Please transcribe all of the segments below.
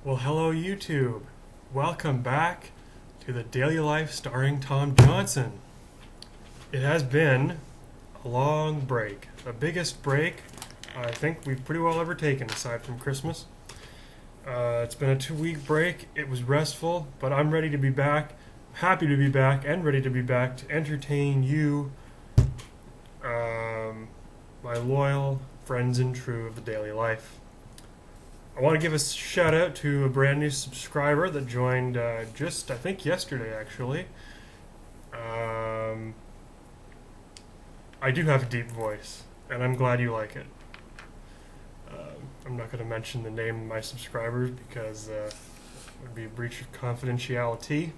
Well, hello, YouTube. Welcome back to the Daily Life starring Tom Johnson. It has been a long break, the biggest break I think we've pretty well ever taken aside from Christmas. It's been a 2 week break. It was restful, but I'm ready to be back, happy to be back, and ready to be back to entertain you, my loyal friends and true of the Daily Life. I want to give a shout out to a brand new subscriber that joined just, I think, yesterday actually. Um, I do have a deep voice, and I'm glad you like it. I'm not going to mention the name of my subscribers because it would be a breach of confidentiality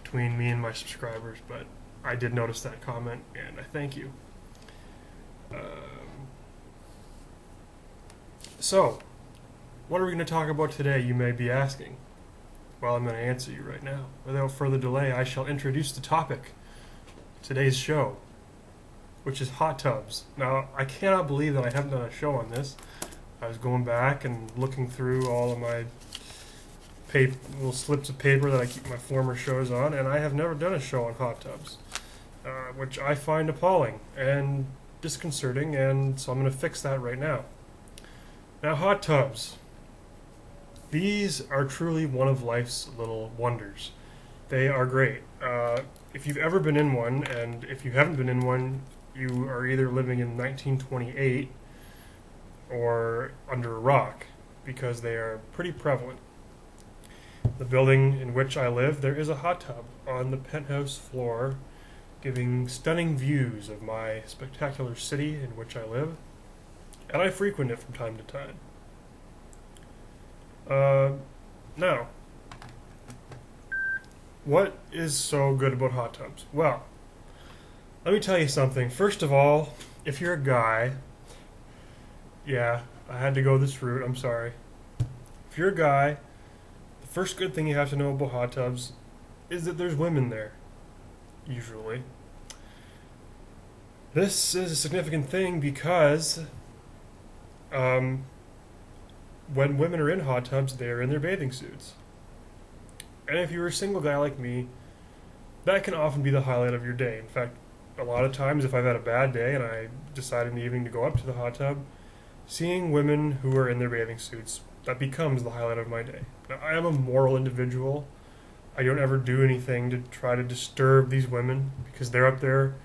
between me and my subscribers, but I did notice that comment, and I thank you. So, what are we going to talk about today, you may be asking? Well, I'm going to answer you right now. Without further delay, I shall introduce the topic of today's show, which is hot tubs. Now, I cannot believe that I haven't done a show on this. I was going back and looking through all of my little slips of paper that I keep my former shows on, and I have never done a show on hot tubs, which I find appalling and disconcerting, and so I'm going to fix that right now. Now, hot tubs. These are truly one of life's little wonders. They are great. If you've ever been in one, and if you haven't been in one, you are either living in 1928 or under a rock, because they are pretty prevalent. The building in which I live, there is a hot tub on the penthouse floor, giving stunning views of my spectacular city in which I live, and I frequent it from time to time. Now, what is so good about hot tubs? Well, let me tell you something. First of all, if you're a guy, yeah, I had to go this route, I'm sorry. If you're a guy, the first good thing you have to know about hot tubs is that there's women there, usually. This is a significant thing because when women are in hot tubs, they're in their bathing suits. And if you're a single guy like me, that can often be the highlight of your day. In fact, a lot of times if I've had a bad day and I decide in the evening to go up to the hot tub, seeing women who are in their bathing suits, that becomes the highlight of my day. Now, I am a moral individual. I don't ever do anything to try to disturb these women because they're up there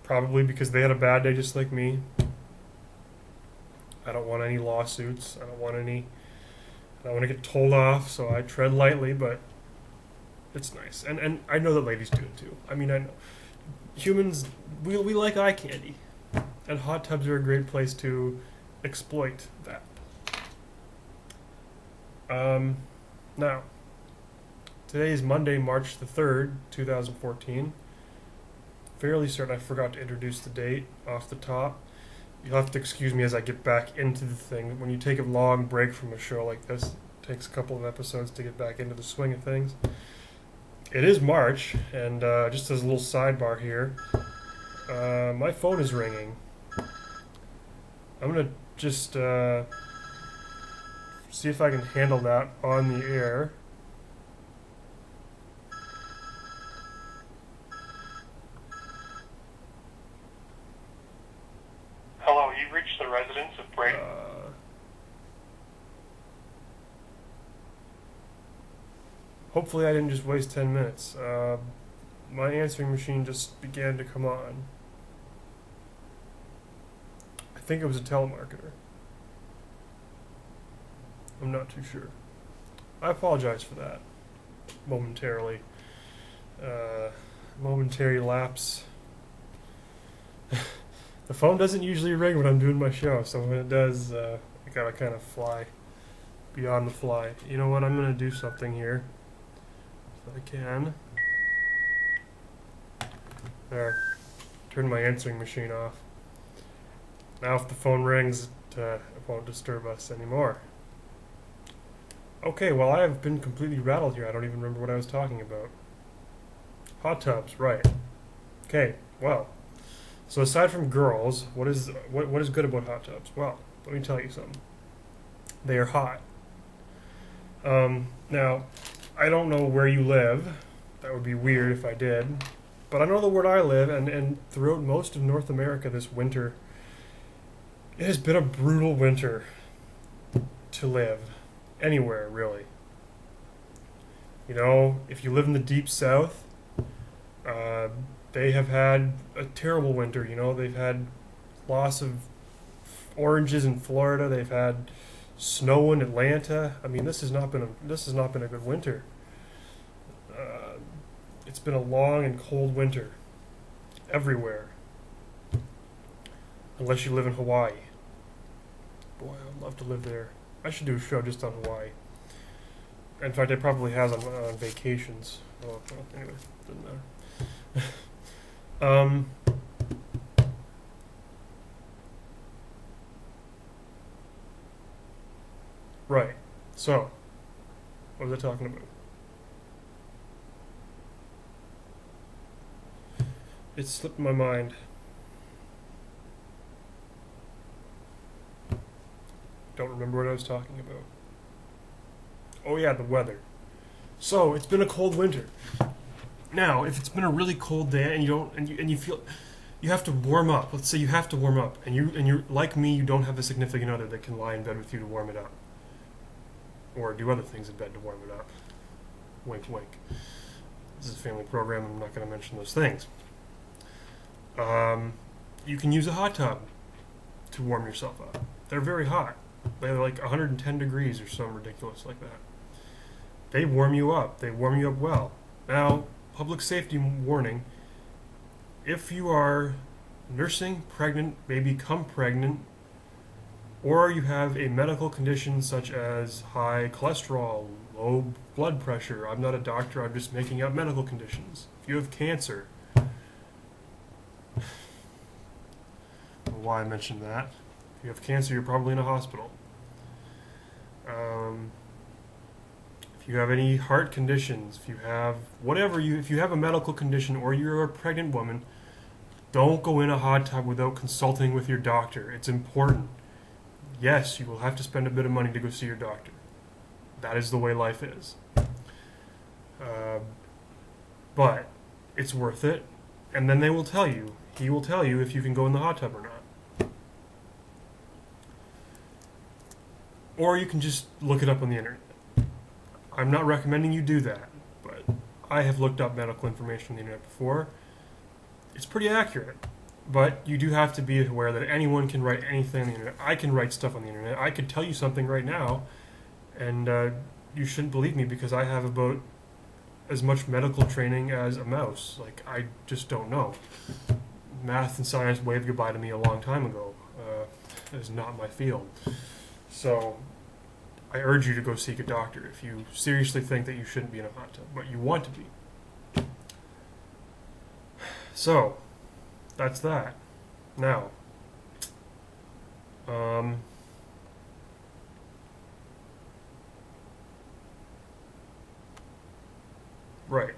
probably because they had a bad day just like me. I don't want any lawsuits. I don't want to get told off, so I tread lightly, but it's nice. And I know that ladies do it too. I mean, I know. Humans, we like eye candy, and hot tubs are a great place to exploit that. Now, today is Monday, March the 3rd, 2014. Fairly certain I forgot to introduce the date off the top. You'll have to excuse me as I get back into the thing. When you take a long break from a show like this, it takes a couple of episodes to get back into the swing of things. It is March, and just as a little sidebar here, my phone is ringing. I'm going to just see if I can handle that on the air. Hello, you've reached the residence of Brady. Hopefully I didn't just waste 10 minutes. My answering machine just began to come on. I think it was a telemarketer. I'm not too sure. I apologize for that. Momentarily. Momentary lapse. The phone doesn't usually ring when I'm doing my show, so when it does, I gotta kind of fly beyond the fly. You know what? I'm gonna do something here. If I can. There. Turn my answering machine off. Now if the phone rings, it won't disturb us anymore. Okay, well I have been completely rattled here. I don't even remember what I was talking about. Hot tubs, right. Okay, well. So aside from girls, what is good about hot tubs? Well, let me tell you something. They are hot. Now, I don't know where you live. That would be weird if I did. But I know where I live, and throughout most of North America this winter, it has been a brutal winter to live. Anywhere, really. You know, if you live in the deep south, they have had a terrible winter. You know, they've had loss of oranges in Florida. They've had snow in Atlanta. I mean, this has not been a good winter. Uh, it's been a long and cold winter everywhere, unless you live in Hawaii. Boy, I'd love to live there. I should do a show just on Hawaii. In fact, I probably has on vacations. Oh, well, anyway, doesn't matter. um, right. So, what was I talking about? It slipped my mind. Don't remember what I was talking about. Oh yeah, the weather. So it's been a cold winter. Now, if it's been a really cold day and you don't and you feel you have to warm up. Let's say you have to warm up, and you're like me. You don't have a significant other that can lie in bed with you to warm it up, or do other things in bed to warm it up. Wink, wink. This is a family program. I'm not going to mention those things. You can use a hot tub to warm yourself up. They're very hot. They're like 110 degrees or something ridiculous like that. They warm you up. They warm you up well. Now, public safety warning: if you are nursing, pregnant, may become pregnant, or you have a medical condition such as high cholesterol, low blood pressure — I'm not a doctor, I'm just making up medical conditions. If you have cancer — I don't know why I mentioned that. If you have cancer, you're probably in a hospital. If you have any heart conditions, if you have if you have a medical condition or you're a pregnant woman, don't go in a hot tub without consulting with your doctor. It's important. Yes, you will have to spend a bit of money to go see your doctor. That is the way life is. But it's worth it. And then they will tell you. He will tell you if you can go in the hot tub or not. Or you can just look it up on the internet. I'm not recommending you do that, but I have looked up medical information on the internet before. It's pretty accurate, but you do have to be aware that anyone can write anything on the internet. I can write stuff on the internet. I could tell you something right now, and you shouldn't believe me because I have about as much medical training as a mouse. Like, I just don't know. Math and science waved goodbye to me a long time ago. It is not my field. So I urge you to go seek a doctor if you seriously think that you shouldn't be in a hot tub, but you want to be. So, that's that. Now, right.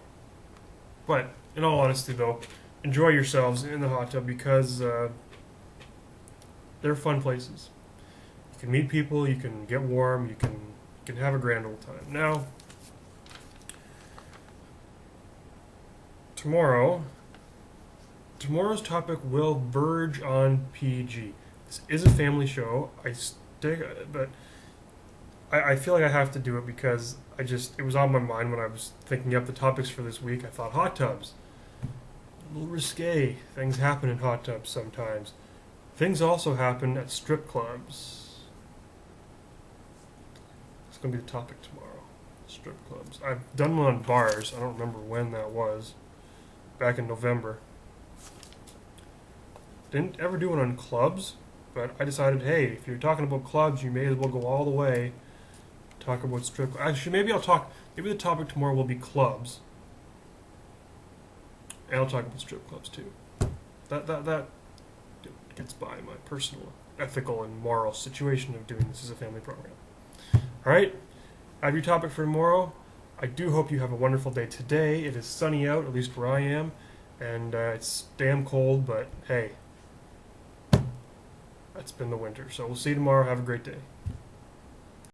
But, in all honesty though, enjoy yourselves in the hot tub because they're fun places. You can meet people, you can get warm, you can have a grand old time. Now, tomorrow's topic will verge on PG. This is a family show. But I feel like I have to do it because it was on my mind when I was thinking up the topics for this week. I thought hot tubs, a little risque. Things happen in hot tubs sometimes. Things also happen at strip clubs. It's going to be the topic tomorrow. Strip clubs. I've done one on bars. I don't remember when that was. Back in November. Didn't ever do one on clubs, but I decided, hey, if you're talking about clubs, you may as well go all the way. Talk about strip. Actually, maybe the topic tomorrow will be clubs, and I'll talk about strip clubs too. That gets by my personal, ethical, and moral situation of doing this as a family program. All right, I have your topic for tomorrow. I do hope you have a wonderful day today. It is sunny out, at least where I am, and it's damn cold, but hey, that's been the winter. So we'll see you tomorrow. Have a great day.